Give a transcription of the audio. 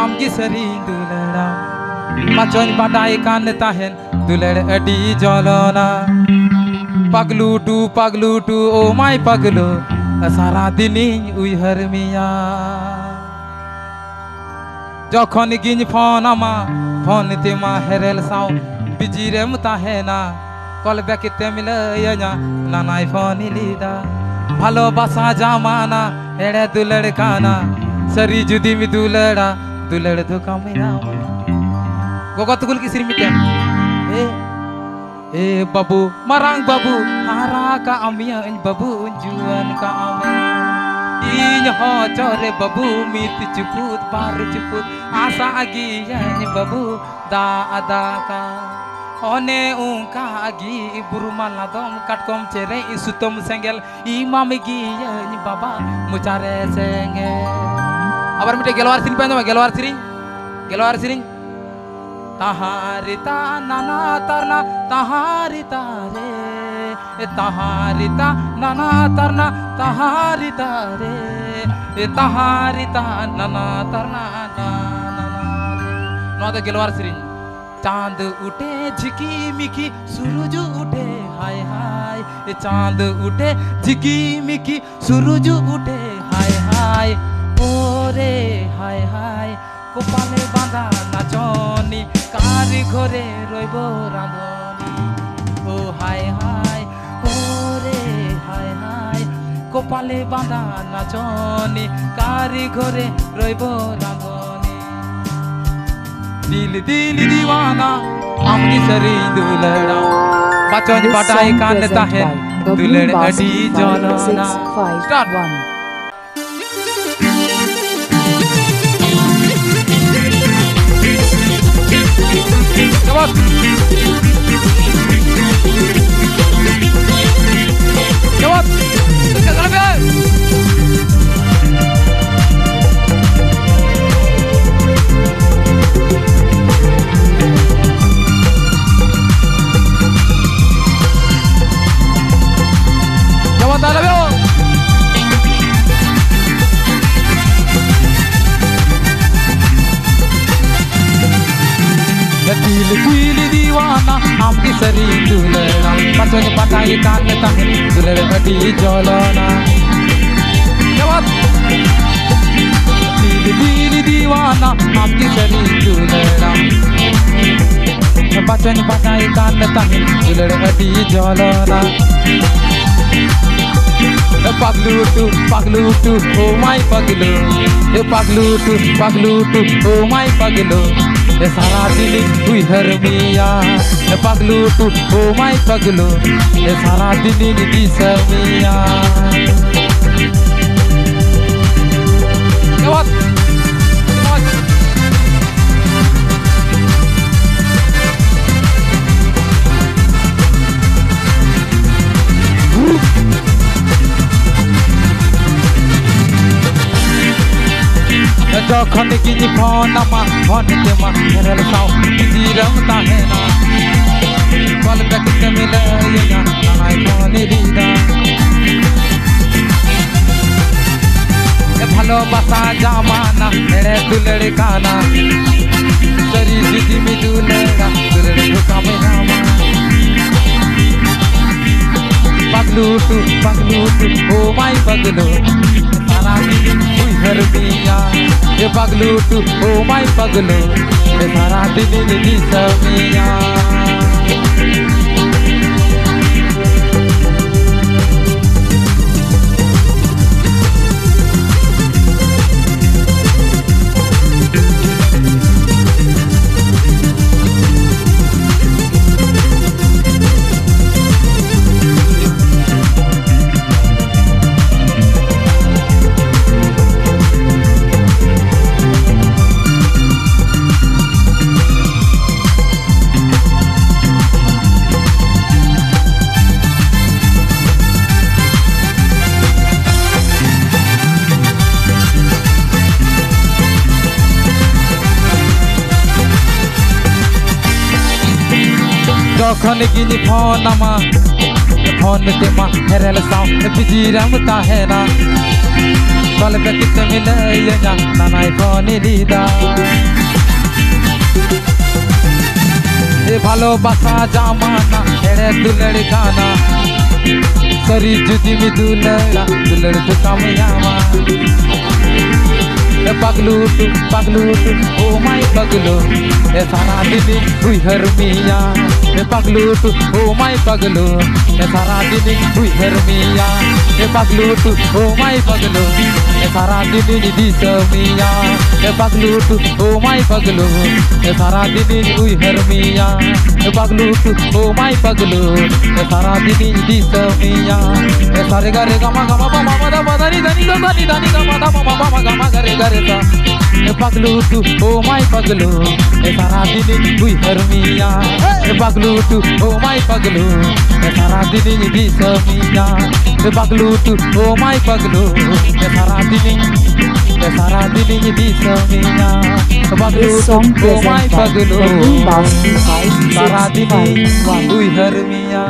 amgi sering dulera Macon badai kan tahen duler adi jolona Paglu tu oh my paglu Sara dinin uyhar miya Jokhon gin phone ama phone te ma herel saw bijire mutahena call back te milaya nanai phone lida ভালোবাসা জামানা এড়ে দুলড় কানা sorry যদি me দুলড়া দুলড় ধোকা মেরা গগতগুল কি সিরমিতেন এ babu marang babu hara ka amia babu juan ka ame inya ho chore babu mit chuput par chuput asa agi yan babu da ada ka one ungka agi burumala dom katkom cere isutom sengel imam gi yan baba mucare sengel abar mite gelwar sirin panjama gelwar sirin taharita nana tarna taharita re taharita nana tarna taharita re taharita nana tarna nana re no da gelwar sirin चांद उठे झिकी Mickey सूरज उठे हाय हाय चांद उठे झिकी Mickey सूरज उठे हाय हाय ओरे हाय हाय कोपाले बांधा नाचनी कारी घरे रइब रांधनी ओ हाय हाय ओरे हाय हाय कोपाले बांधा नाचनी कारी घरे रइब रांधनी दिल दिल दीवाना आमगी सरी दुलड़ा बचन पटाई कान ताहेन दुलड़ अडी जलना स्टार्ट जवाब दिल दिल दीवाना आमगी सरी दुलड़ा बचन पटाई कान ताहेन दुलड़ अडी जलना दिल दिल दीवाना आमगी सरी दुलड़ा बचन पटाई कान ताहेन दुलड़ अडी जलना paglu tu oh my paglu oh my paglu सारा दिन हुई हर मिया पगलू तू ओ माय पगलू सारा दिन दिस मिया जखन किन फोन मा फोन ते मा हेरल साव जीरम ताहेना कल बैक ते मिलया नाय फोन लीदा ए ভালোবাসা জামানা এড়ে দুলড় কানা সরি জিদি মি দুলড়া দুলড় ধোকা মে রামা पगलू तू ओ माय पगलू सारा दिन हुई हर मिया ये पगलू तू ओ माय पगलू सारा दिन दिस मिया जखन गिन फोन मा फोन ते मा हेरल साव बिजीरम ताहेना कल बैक ते मिलया नानाय फोन लीदा ভালোবাসা জামানা ছেড়ে দুলড় গানা करी जुदी में दुलड़ा दुलड़ तो कामयाबा पगलू ओ माय पगलो ए सारा दिन हुई हर मिया पगलू ओ माय पगलो ए सारा दिन हुई हर मिया पगलू ओ माय पगलो ए सारा दिन दी समिया पगलू ओ माय पगलो ए सारा दिन हुई हर मिया पगलू ओ माय पगलो ए सारा दिन दी समिया सारे गा रे गमा गमा पमा मदा मदा नि धनी गा नि धनी गमा दा पमा पमा गमा गा रे सा पगलू ओ माय पगलो ए सारा दिन हुई हर मिया पगलू ओ माय पगलो ए सारा दिन दी समिया पगलू ओ माय पगलो ए सारा दिन दी समिया पगलू ओ माय पगलो सारा दिन हुई हर मिया